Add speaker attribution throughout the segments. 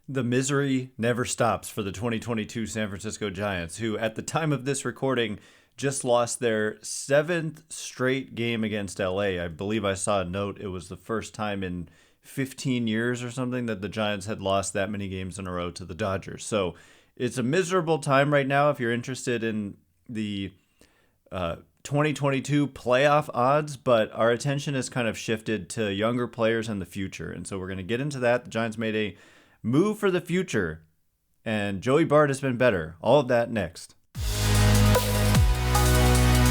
Speaker 1: The misery never stops for the 2022 San Francisco Giants, who at the time of this recording just lost their seventh straight game against LA. I believe I saw a note. It was the first time in 15 years or something that the Giants had lost that many games in a row to the Dodgers. So it's a miserable time right now if you're interested in the 2022 playoff odds, but our attention has kind of shifted to younger players in the future. And so we're going to get into that. The Giants made a move for the future, and Joey Bart has been better. All of that next.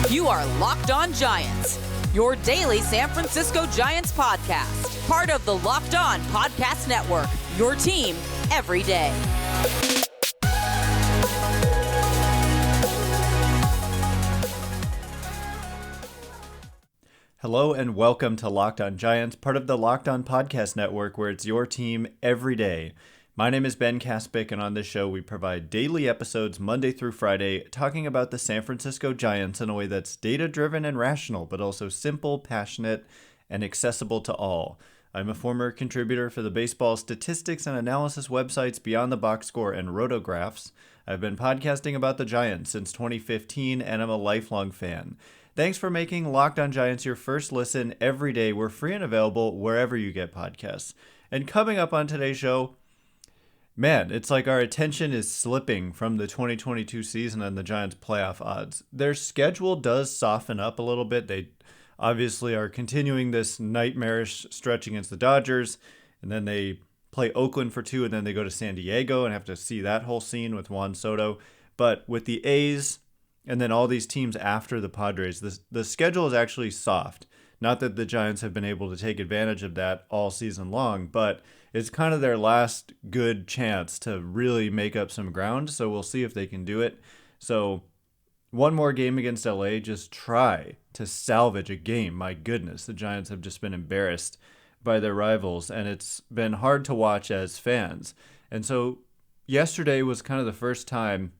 Speaker 2: You are Locked On Giants, your daily San Francisco Giants podcast. Part of the Locked On Podcast Network, your team every day.
Speaker 1: Hello and welcome to Locked On Giants, part of the Locked On Podcast Network, where it's your team every day. My name is Ben Kaspick, and on this show we provide daily episodes Monday through Friday talking about the San Francisco Giants in a way that's data-driven and rational, but also simple, passionate, and accessible to all. I'm a former contributor for the baseball statistics and analysis websites Beyond the Box Score and Rotographs. I've been podcasting about the Giants since 2015, and I'm a lifelong fan. Thanks for making Locked On Giants your first listen every day. We're free and available wherever you get podcasts. And coming up on today's show, man, it's like our attention is slipping from the 2022 season and the Giants' playoff odds. Their schedule does soften up a little bit. They obviously are continuing this nightmarish stretch against the Dodgers, and then they play Oakland for 2, and then they go to San Diego and have to see that whole scene with Juan Soto. But with the A's and then all these teams after the Padres, the schedule is actually soft. Not that the Giants have been able to take advantage of that all season long, but it's kind of their last good chance to really make up some ground. So we'll see if they can do it. So one more game against LA, just try to salvage a game. My goodness, the Giants have just been embarrassed by their rivals, and it's been hard to watch as fans. And so yesterday was kind of the first time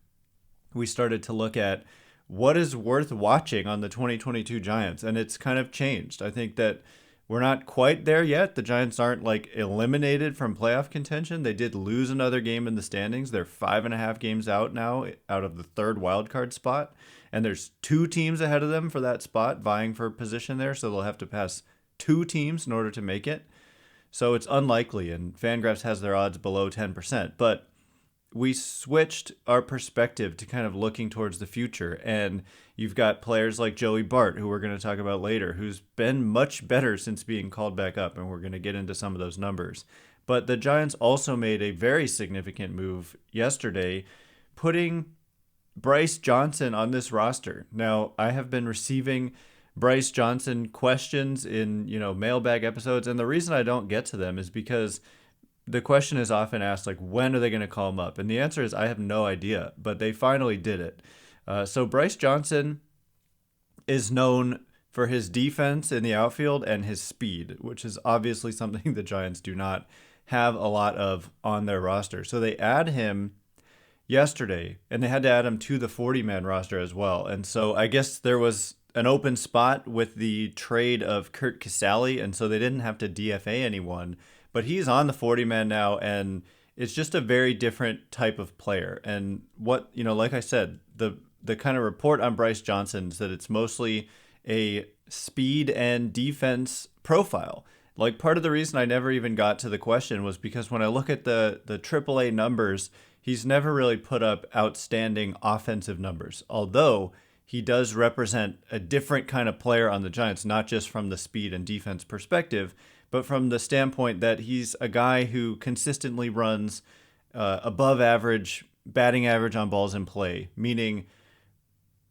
Speaker 1: we started to look at what is worth watching on the 2022 Giants, and it's kind of changed. I think that we're not quite there yet. The Giants aren't like eliminated from playoff contention. They did lose another game in the standings. They're 5.5 games out now out of the third wildcard spot, and there's 2 teams ahead of them for that spot vying for position there, so they'll have to pass 2 teams in order to make it. So it's unlikely, and Fangraphs has their odds below 10%, but we switched our perspective to kind of looking towards the future. And you've got players like Joey Bart, who we're going to talk about later, who's been much better since being called back up. And we're going to get into some of those numbers. But the Giants also made a very significant move yesterday, putting Bryce Johnson on this roster. Now, I have been receiving Bryce Johnson questions in, mailbag episodes. And the reason I don't get to them is because the question is often asked, like, when are they going to call him up? And the answer is, I have no idea, but they finally did it. So Bryce Johnson is known for his defense in the outfield and his speed, which is obviously something the Giants do not have a lot of on their roster. So they add him yesterday, and they had to add him to the 40-man roster as well. And so I guess there was an open spot with the trade of Curt Casali, and so they didn't have to DFA anyone. But he's on the 40-man now, and it's just a very different type of player. And what, like I said, the kind of report on Bryce Johnson is that it's mostly a speed and defense profile. Like, part of the reason I never even got to the question was because when I look at the AAA numbers, he's never really put up outstanding offensive numbers, although he does represent a different kind of player on the Giants, not just from the speed and defense perspective, but from the standpoint that he's a guy who consistently runs above average batting average on balls in play, meaning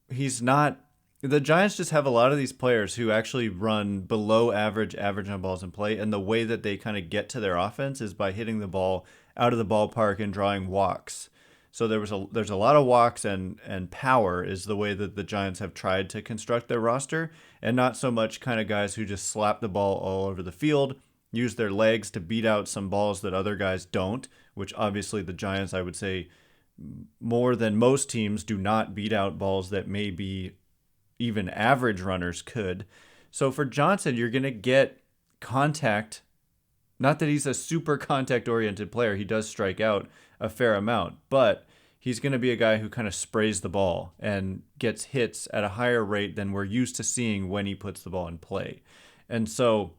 Speaker 1: he's not. The Giants just have a lot of these players who actually run below average on balls in play, and the way that they kind of get to their offense is by hitting the ball out of the ballpark and drawing walks. So there's a lot of walks and power is the way that the Giants have tried to construct their roster, and not so much kind of guys who just slap the ball all over the field, use their legs to beat out some balls that other guys don't, which obviously the Giants, I would say, more than most teams, do not beat out balls that maybe even average runners could. So for Johnson, you're going to get contact not that he's a super contact-oriented player. He does strike out a fair amount, but he's going to be a guy who kind of sprays the ball and gets hits at a higher rate than we're used to seeing when he puts the ball in play. And so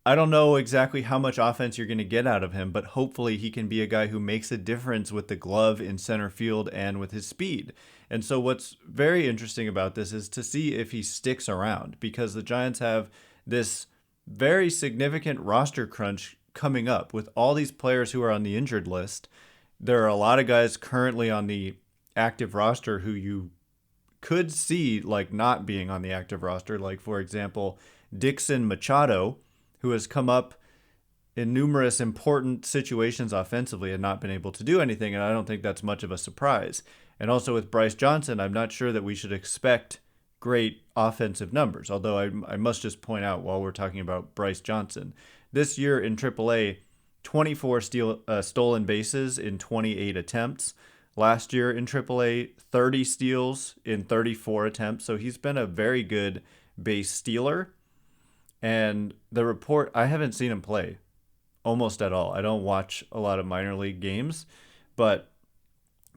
Speaker 1: I don't know exactly how much offense you're going to get out of him, but hopefully he can be a guy who makes a difference with the glove in center field and with his speed. And so what's very interesting about this is to see if he sticks around, because the Giants have this very significant roster crunch coming up with all these players who are on the injured list. There are a lot of guys currently on the active roster who you could see like not being on the active roster. Like, for example, Dixon Machado, who has come up in numerous important situations offensively and not been able to do anything. And I don't think that's much of a surprise. And also with Bryce Johnson, I'm not sure that we should expect great offensive numbers. Although I must just point out, while we're talking about Bryce Johnson, this year in AAA, 24 stolen bases in 28 attempts. Last year in AAA, 30 steals in 34 attempts. So he's been a very good base stealer. And the report, I haven't seen him play almost at all. I don't watch a lot of minor league games, but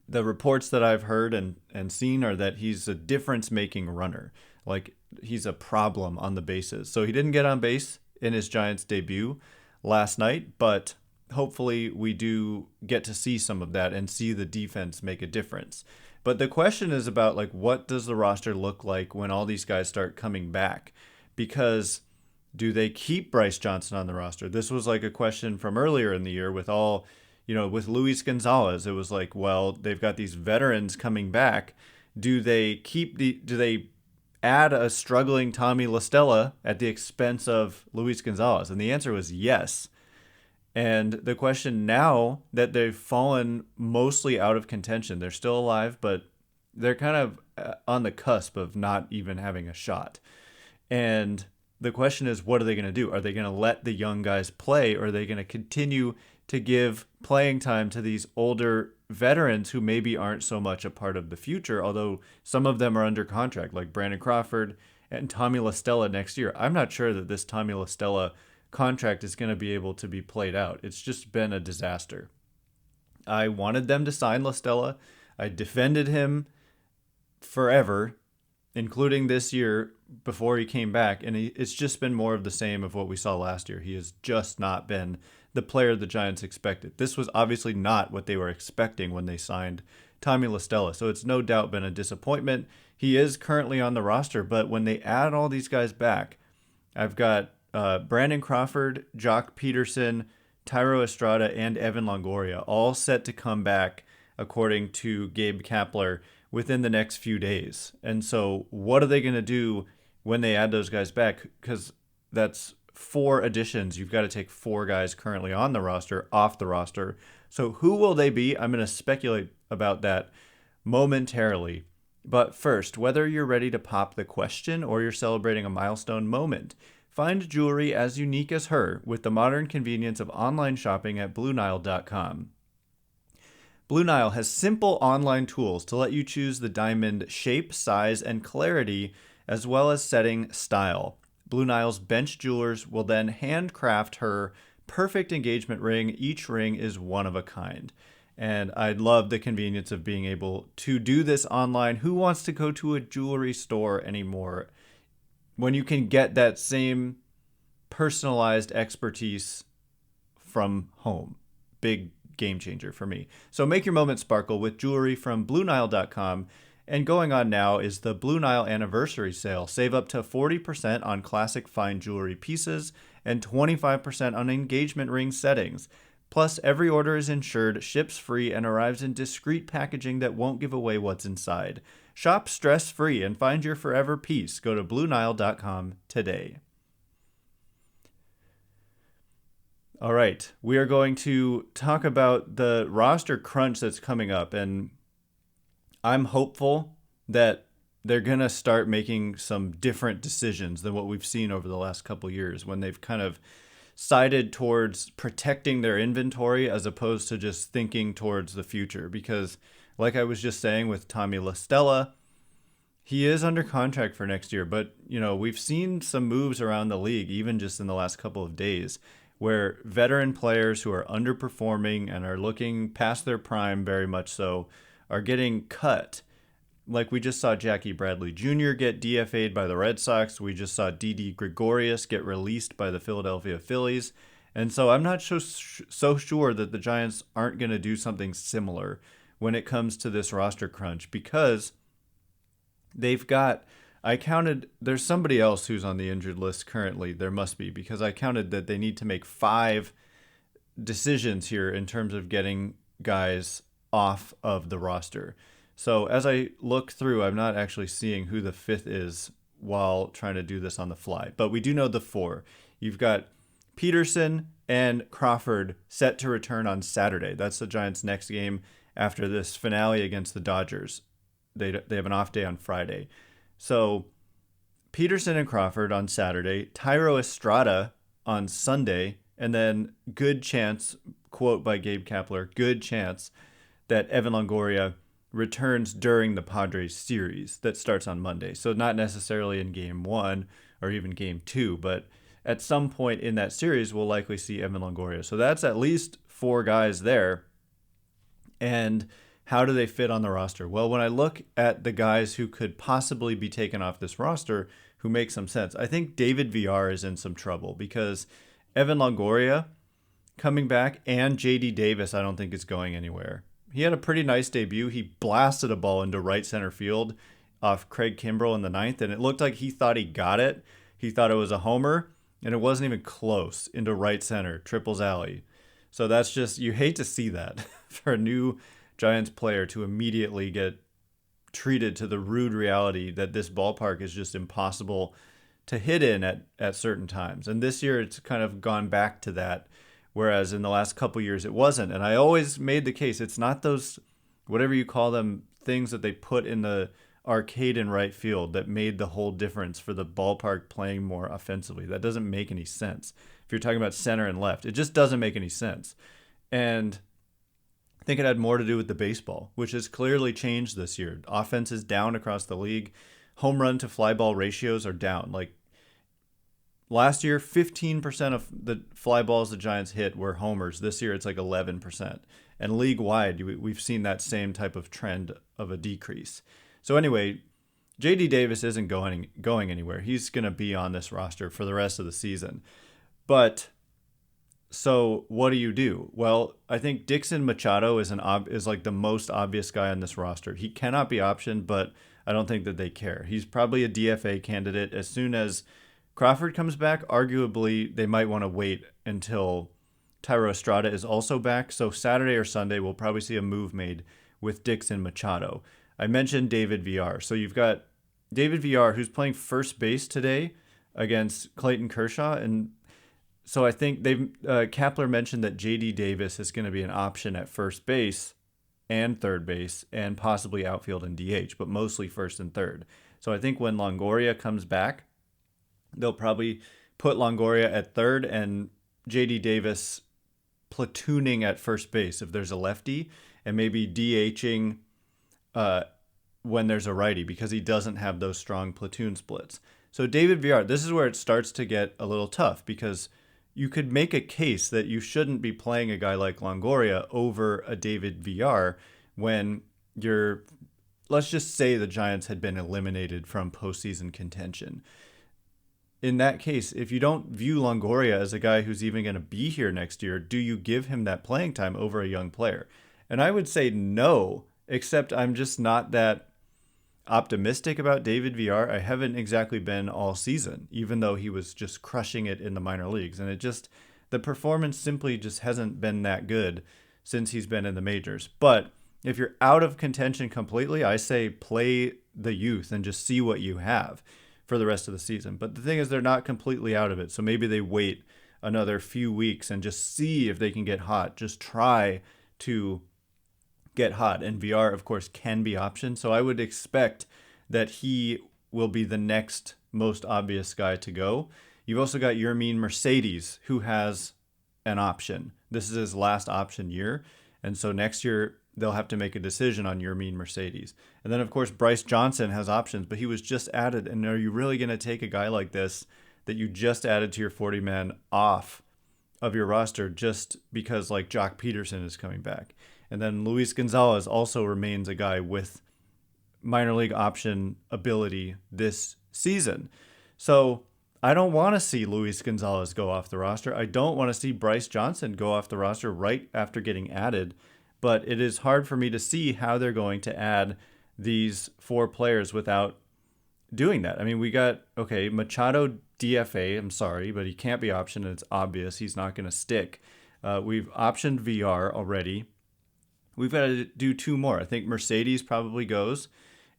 Speaker 1: the reports that I've heard and seen are that he's a difference-making runner. Like, he's a problem on the bases. So he didn't get on base in his Giants debut last night, but hopefully we do get to see some of that and see the defense make a difference. But the question is about, like, what does the roster look like when all these guys start coming back? Because do they keep Bryce Johnson on the roster? This was like a question from earlier in the year with with Luis González. It was like, well, they've got these veterans coming back. Do they add a struggling Tommy La Stella at the expense of Luis González? And the answer was yes. And the question now that they've fallen mostly out of contention, they're still alive, but they're kind of on the cusp of not even having a shot. And the question is, what are they going to do? Are they going to let the young guys play, or are they going to continue to give playing time to these older veterans who maybe aren't so much a part of the future, although some of them are under contract, like Brandon Crawford and Tommy La Stella next year? I'm not sure that this Tommy La Stella contract is going to be able to be played out. It's just been a disaster. I wanted them to sign La Stella. I defended him forever, including this year before he came back, and it's just been more of the same of what we saw last year. He has just not been the player the Giants expected. This was obviously not what they were expecting when they signed Tommy La Stella, so it's no doubt been a disappointment. He is currently on the roster, but when they add all these guys back, I've got Brandon Crawford, Joc Pederson, Thairo Estrada, and Evan Longoria all set to come back, according to Gabe Kapler, within the next few days. And so what are they going to do when they add those guys back? Because that's 4 additions. You've got to take 4 guys currently on the roster off the roster. So who will they be? I'm going to speculate about that momentarily. But first, whether you're ready to pop the question or you're celebrating a milestone moment, find jewelry as unique as her with the modern convenience of online shopping at BlueNile.com. Blue Nile has simple online tools to let you choose the diamond shape, size, and clarity, as well as setting style. Blue Nile's bench jewelers will then handcraft her perfect engagement ring. Each ring is one of a kind. And I love the convenience of being able to do this online. Who wants to go to a jewelry store anymore when you can get that same personalized expertise from home? Big game changer for me. So make your moment sparkle with jewelry from BlueNile.com. And going on now is the Blue Nile anniversary sale. Save up to 40% on classic fine jewelry pieces and 25% on engagement ring settings. Plus, every order is insured, ships free, and arrives in discreet packaging that won't give away what's inside. Shop stress-free and find your forever piece. Go to BlueNile.com today. All right, we are going to talk about the roster crunch that's coming up, and I'm hopeful that they're going to start making some different decisions than what we've seen over the last couple years, when they've kind of sided towards protecting their inventory as opposed to just thinking towards the future. Because like I was just saying with Tommy La Stella, He is under contract for next year, but we've seen some moves around the league, even just in the last couple of days, where veteran players who are underperforming and are looking past their prime very much so are getting cut. Like we just saw Jackie Bradley Jr. get DFA'd by the Red Sox. We just saw Didi Gregorius get released by the Philadelphia Phillies. And so I'm not so sure that the Giants aren't going to do something similar when it comes to this roster crunch, because there's somebody else who's on the injured list currently. There must be, because I counted that they need to make 5 decisions here in terms of getting guys off of the roster. So as I look through, I'm not actually seeing who the 5th is while trying to do this on the fly. But we do know the 4. You've got Pederson and Crawford set to return on Saturday. That's the Giants' next game after this finale against the Dodgers. They have an off day on Friday. So Pederson and Crawford on Saturday, Thairo Estrada on Sunday, and then good chance, quote by Gabe Kapler, good chance that Evan Longoria returns during the Padres series that starts on Monday. So not necessarily in game 1 or even game 2, but at some point in that series, we'll likely see Evan Longoria. So that's at least 4 guys there. And how do they fit on the roster? Well, when I look at the guys who could possibly be taken off this roster who make some sense, I think David Villar is in some trouble, because Evan Longoria coming back and J.D. Davis I don't think is going anywhere. He had a pretty nice debut. He blasted a ball into right center field off Craig Kimbrell in the 9th, and it looked like he thought he got it. He thought it was a homer, and it wasn't even close, into right center, triples alley. So that's just, you hate to see that for a new Giants player to immediately get treated to the rude reality that this ballpark is just impossible to hit in at certain times. And this year it's kind of gone back to that, whereas in the last couple years it wasn't. And I always made the case, it's not those, whatever you call them, things that they put in the arcade in right field that made the whole difference for the ballpark playing more offensively. That doesn't make any sense. If you're talking about center and left, it just doesn't make any sense. And I think it had more to do with the baseball, which has clearly changed this year. Offense is down across the league. Home run to fly ball ratios are down. Like last year, 15% of the fly balls the Giants hit were homers. This year, it's like 11%. And league-wide, we've seen that same type of trend of a decrease. So anyway, J.D. Davis isn't going anywhere. He's going to be on this roster for the rest of the season. But so what do? Well, I think Dixon Machado is like the most obvious guy on this roster. He cannot be optioned, but I don't think that they care. He's probably a DFA candidate. As soon as Crawford comes back, arguably they might want to wait until Thairo Estrada is also back. So Saturday or Sunday, we'll probably see a move made with Dixon Machado. I mentioned David Villar. So you've got David Villar, who's playing first base today against Clayton Kershaw. And so I think Kapler mentioned that J.D. Davis is going to be an option at first base and third base and possibly outfield and DH, but mostly first and third. So I think when Longoria comes back, they'll probably put Longoria at third and J.D. Davis platooning at first base if there's a lefty, and maybe DHing when there's a righty, because he doesn't have those strong platoon splits. So David Villar, this is where it starts to get a little tough, because you could make a case that you shouldn't be playing a guy like Longoria over a David Villar when let's just say the Giants had been eliminated from postseason contention. In that case, if you don't view Longoria as a guy who's even going to be here next year, do you give him that playing time over a young player? And I would say no, except I'm just not that optimistic about David Villar. I haven't exactly been all season, even though he was just crushing it in the minor leagues. And the performance simply just hasn't been that good since he's been in the majors. But if you're out of contention completely, I say play the youth and just see what you have for the rest of the season. But the thing is, they're not completely out of it. So maybe they wait another few weeks and just see if they can get hot. Just try to get hot. And Villar, of course, can be optioned. So I would expect that he will be the next most obvious guy to go. You've also got Yermín Mercedes, who has an option. This is his last option year. And so next year, they'll have to make a decision on Yermín Mercedes. And then, of course, Bryce Johnson has options, but he was just added. And are you really going to take a guy like this that you just added to your 40-man off of your roster just because, like, Joc Pederson is coming back? And then Luis González also remains a guy with minor league option ability this season. So I don't want to see Luis González go off the roster. I don't want to see Bryce Johnson go off the roster right after getting added. But it is hard for me to see how they're going to add these 4 players without doing that. I mean, we got, okay, Machado DFA, I'm sorry, but he can't be optioned, and it's obvious he's not going to stick. We've optioned Villar already. We've got to do 2 more. I think Mercedes probably goes.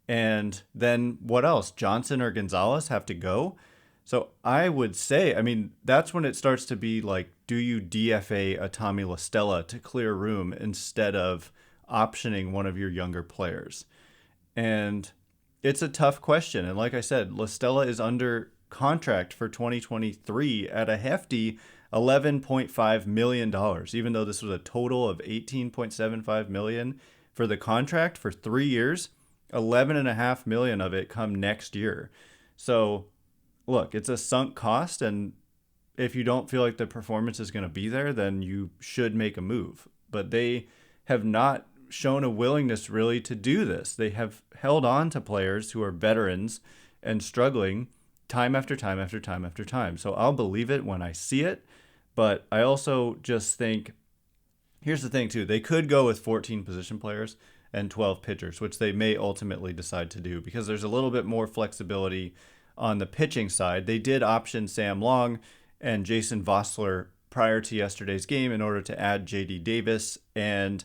Speaker 1: And then what else? Johnson or Gonzalez have to go. So I would say, I mean, that's when it starts to be like, do you DFA a Tommy La Stella to clear room instead of optioning one of your younger players? And it's a tough question. And like I said, La Stella is under contract for 2023 at a hefty $11.5 million, even though this was a total of $18.75 million for the contract for 3 years. $11.5 million of it come next year. So look, it's a sunk cost, and if you don't feel like the performance is going to be there, then you should make a move. But they have not shown a willingness really to do this. They have held on to players who are veterans and struggling time after time after time after time. So I'll believe it when I see it, but I also just think, here's the thing too, they could go with 14 position players and 12 pitchers, which they may ultimately decide to do because there's a little bit more flexibility on the pitching side. They did option Sam Long and Jason Vossler prior to yesterday's game in order to add J.D. Davis and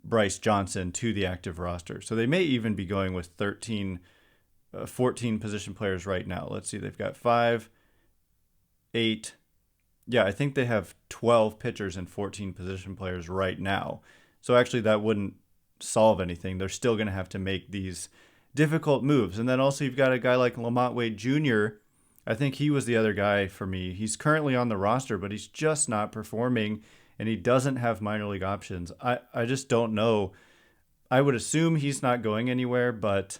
Speaker 1: Bryce Johnson to the active roster. So they may even be going with 14 position players right now. Let's see, they've got 5, 8. Yeah, I think they have 12 pitchers and 14 position players right now. So actually that wouldn't solve anything. They're still going to have to make these difficult moves. And then also you've got a guy like Lamont Wade Jr. I think he was the other guy for me. He's currently on the roster, but he's just not performing, and he doesn't have minor league options. I just don't know. I would assume he's not going anywhere, but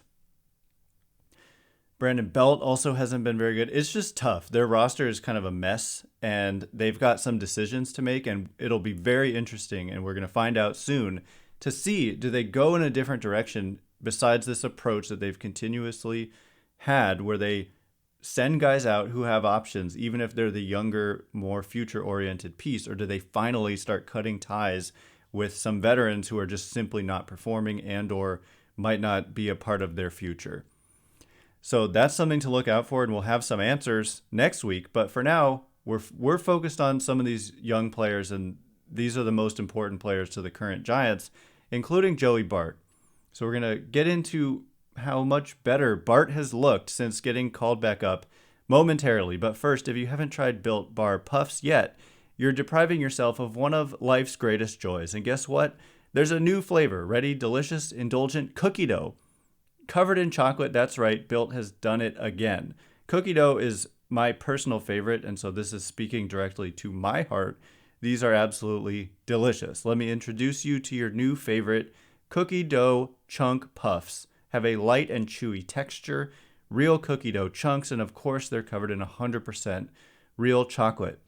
Speaker 1: Brandon Belt also hasn't been very good. It's just tough. Their roster is kind of a mess, and they've got some decisions to make, and it'll be very interesting, and we're going to find out soon to see, do they go in a different direction besides this approach that they've continuously had where they send guys out who have options, even if they're the younger, more future-oriented piece, or do they finally start cutting ties with some veterans who are just simply not performing and or might not be a part of their future? So that's something to look out for, and we'll have some answers next week. But for now, we're focused on some of these young players, and these are the most important players to the current Giants, including Joey Bart. So we're going to get into how much better Bart has looked since getting called back up momentarily. But first, if you haven't tried Built Bar Puffs yet, you're depriving yourself of one of life's greatest joys. And guess what? There's a new flavor, ready, delicious, indulgent cookie dough. Covered in chocolate, that's right, Built has done it again. Cookie dough is my personal favorite, and so this is speaking directly to my heart. These are absolutely delicious. Let me introduce you to your new favorite, cookie dough chunk puffs. Have a light and chewy texture, real cookie dough chunks, and of course they're covered in 100% real chocolate.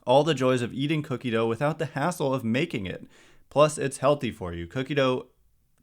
Speaker 1: All the joys of eating cookie dough without the hassle of making it. Plus, it's healthy for you. Cookie dough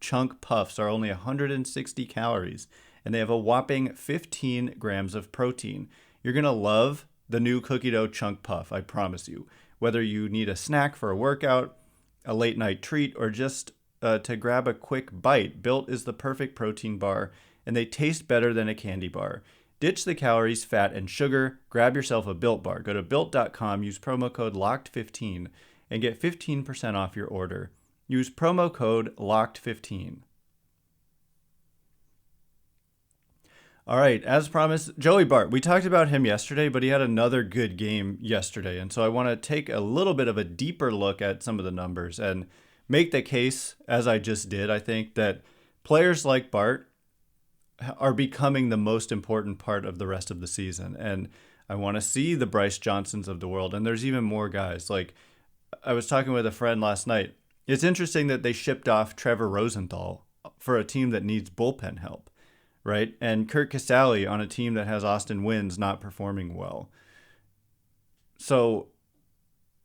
Speaker 1: chunk puffs are only 160 calories, and they have a whopping 15 grams of protein. You're going to love the new cookie dough chunk puff, I promise you. Whether you need a snack for a workout, a late night treat, or just to grab a quick bite, Built is the perfect protein bar, and they taste better than a candy bar. Ditch the calories, fat, and sugar. Grab yourself a Built bar. Go to Built.com, use promo code LOCKED15, and get 15% off your order. Use promo code LOCKED15. All right, as promised, Joey Bart. We talked about him yesterday, but he had another good game yesterday. And so I want to take a little bit of a deeper look at some of the numbers and make the case, as I just did, I think, that players like Bart are becoming the most important part of the rest of the season. And I want to see the Bryce Johnsons of the world. And there's even more guys. Like, I was talking with a friend last night. It's interesting that they shipped off Trevor Rosenthal for a team that needs bullpen help, right? And Kurt Casale on a team that has Austin Wynns not performing well. So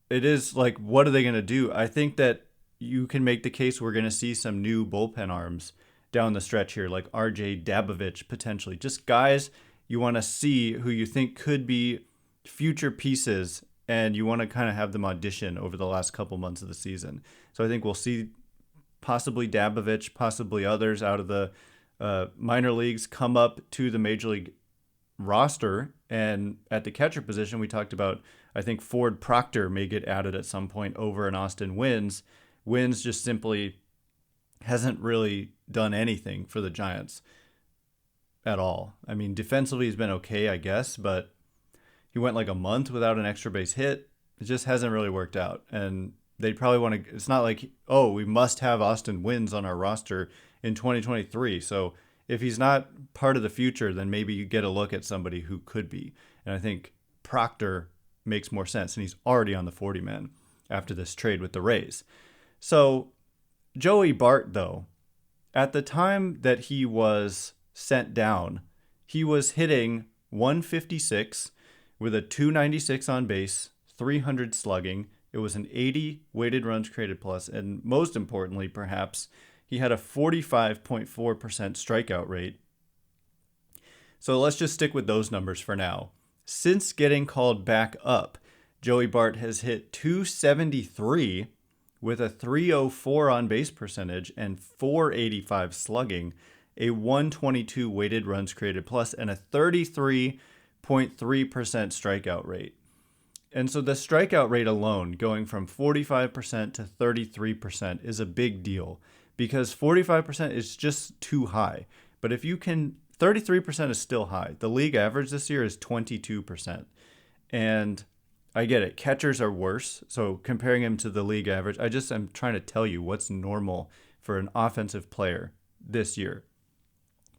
Speaker 1: it is like, what are they going to do? I think that you can make the case we're going to see some new bullpen arms down the stretch here, like RJ Dabovich potentially. Just guys you want to see who you think could be future pieces, and you want to kind of have them audition over the last couple months of the season. So I think we'll see possibly Dabovich, possibly others out of the minor leagues come up to the major league roster. And at the catcher position, we talked about, I think Ford Proctor may get added at some point over an Austin Wynns. Wynns just simply hasn't really done anything for the Giants at all. I mean, defensively he's been okay, I guess, but he went like a month without an extra base hit. It just hasn't really worked out. And they probably want to, it's not like, oh, we must have Austin Wynns on our roster in 2023. So if he's not part of the future, then maybe you get a look at somebody who could be. And I think Proctor makes more sense, and he's already on the 40-man after this trade with the Rays. So Joey Bart, though, at the time that he was sent down, he was hitting 156 with a 296 on base, 300 slugging. It was an 80 weighted runs created plus, and most importantly, perhaps, he had a 45.4% strikeout rate. So let's just stick with those numbers for now. Since getting called back up, Joey Bart has hit 273 with a 304 on base percentage and 485 slugging, a 122 weighted runs created plus, and a 33.3% strikeout rate. And so the strikeout rate alone, going from 45% to 33%, is a big deal, because 45% is just too high. But if you can, 33% is still high. The league average this year is 22%. And I get it. Catchers are worse. So comparing him to the league average, I'm trying to tell you what's normal for an offensive player this year.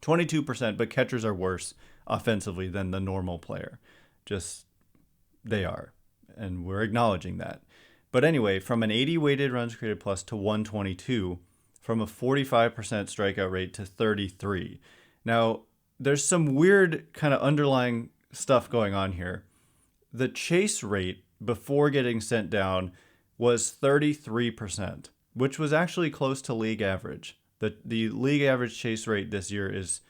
Speaker 1: 22%, but catchers are worse offensively than the normal player. Just, they are. And we're acknowledging that. But anyway, from an 80 weighted runs created plus to 122, from a 45% strikeout rate to 33. Now, there's some weird kind of underlying stuff going on here. The chase rate before getting sent down was 33%, which was actually close to league average. The league average chase rate this year is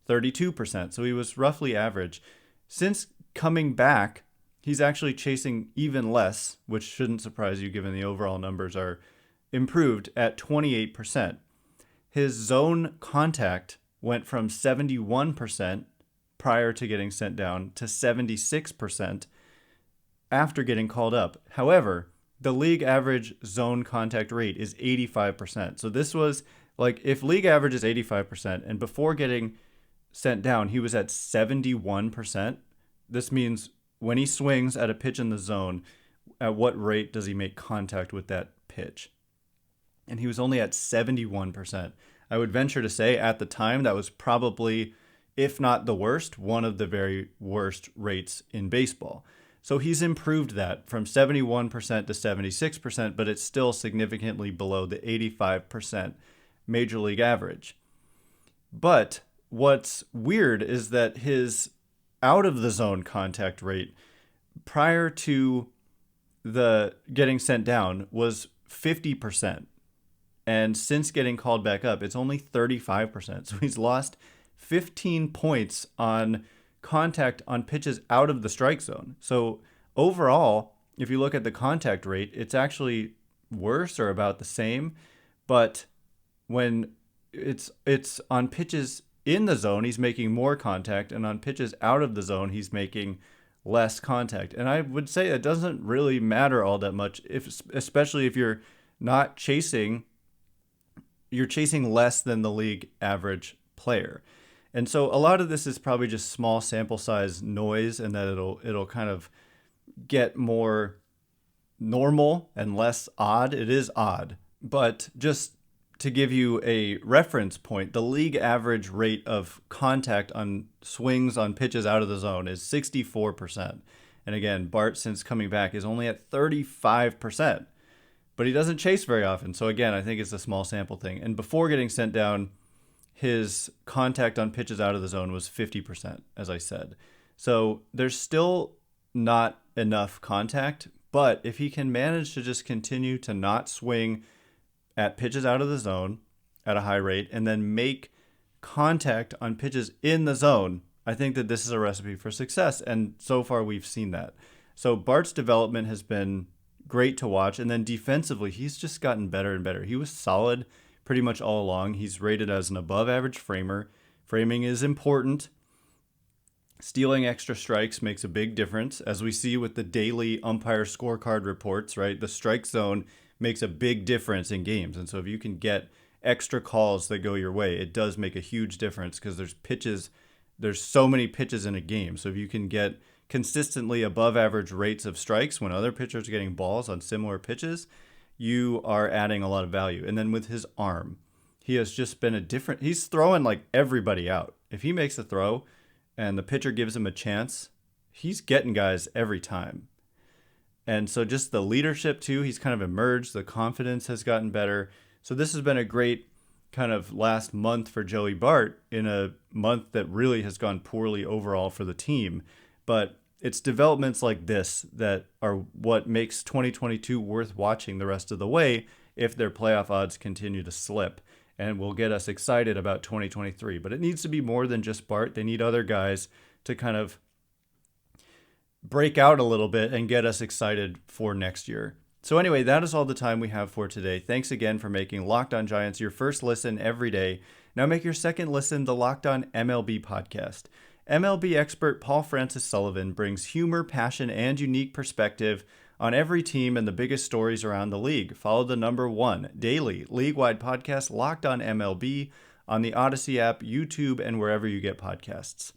Speaker 1: 32%, so he was roughly average. Since coming back, he's actually chasing even less, which shouldn't surprise you given the overall numbers are improved at 28%. His zone contact went from 71% prior to getting sent down to 76% after getting called up. However, the league average zone contact rate is 85%. So this was like, if league average is 85% and before getting sent down, he was at 71%. This means when he swings at a pitch in the zone, at what rate does he make contact with that pitch? And he was only at 71%. I would venture to say at the time that was probably, if not the worst, one of the very worst rates in baseball. So he's improved that from 71% to 76%, but it's still significantly below the 85% major league average. But what's weird is that his out of the zone contact rate prior to the getting sent down was 50%. And since getting called back up, it's only 35%. So he's lost 15 points on contact on pitches out of the strike zone. So overall, if you look at the contact rate, it's actually worse or about the same. But when it's on pitches in the zone, he's making more contact, and on pitches out of the zone, he's making less contact. And I would say it doesn't really matter all that much, especially if you're not chasing. You're chasing less than the league average player. And so a lot of this is probably just small sample size noise, and that it'll kind of get more normal and less odd. It is odd, but just to give you a reference point, the league average rate of contact on swings on pitches out of the zone is 64%. And again, Bart, since coming back, is only at 35%. but he doesn't chase very often. So again, I think it's a small sample thing. And before getting sent down, his contact on pitches out of the zone was 50%, as I said. So there's still not enough contact, but if he can manage to just continue to not swing at pitches out of the zone at a high rate and then make contact on pitches in the zone, I think that this is a recipe for success. And so far we've seen that. So Bart's development has been great to watch. And then defensively, he's just gotten better and better. He was solid pretty much all along. He's rated as an above average framer. Framing is important. Stealing extra strikes makes a big difference, as we see with the daily umpire scorecard reports, right? The strike zone makes a big difference in games. And so if you can get extra calls that go your way, it does make a huge difference because there's so many pitches in a game. So if you can get consistently above average rates of strikes when other pitchers are getting balls on similar pitches, you are adding a lot of value. And then with his arm, he has just been he's throwing like everybody out. If he makes a throw and the pitcher gives him a chance, he's getting guys every time. And so just the leadership too, he's kind of emerged. The confidence has gotten better. So this has been a great kind of last month for Joey Bart in a month that really has gone poorly overall for the team. But it's developments like this that are what makes 2022 worth watching the rest of the way if their playoff odds continue to slip, and will get us excited about 2023. But it needs to be more than just Bart. They need other guys to kind of break out a little bit and get us excited for next year. So anyway, that is all the time we have for today. Thanks again for making Locked On Giants your first listen every day. Now make your second listen the Locked On MLB podcast. MLB expert Paul Francis Sullivan brings humor, passion, and unique perspective on every team and the biggest stories around the league. Follow the #1 daily league-wide podcast Locked On MLB on the Odyssey app, YouTube, and wherever you get podcasts.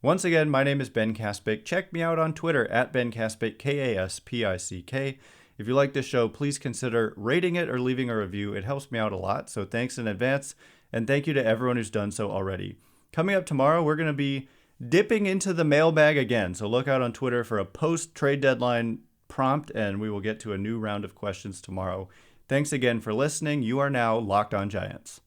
Speaker 1: Once again, my name is Ben Kaspick. Check me out on Twitter at Ben Kaspick, Kaspick. If you like this show, please consider rating it or leaving a review. It helps me out a lot, so thanks in advance, and thank you to everyone who's done so already. Coming up tomorrow, we're going to be dipping into the mailbag again, so look out on Twitter for a post-trade deadline prompt, and we will get to a new round of questions tomorrow. Thanks again for listening. You are now Locked On Giants.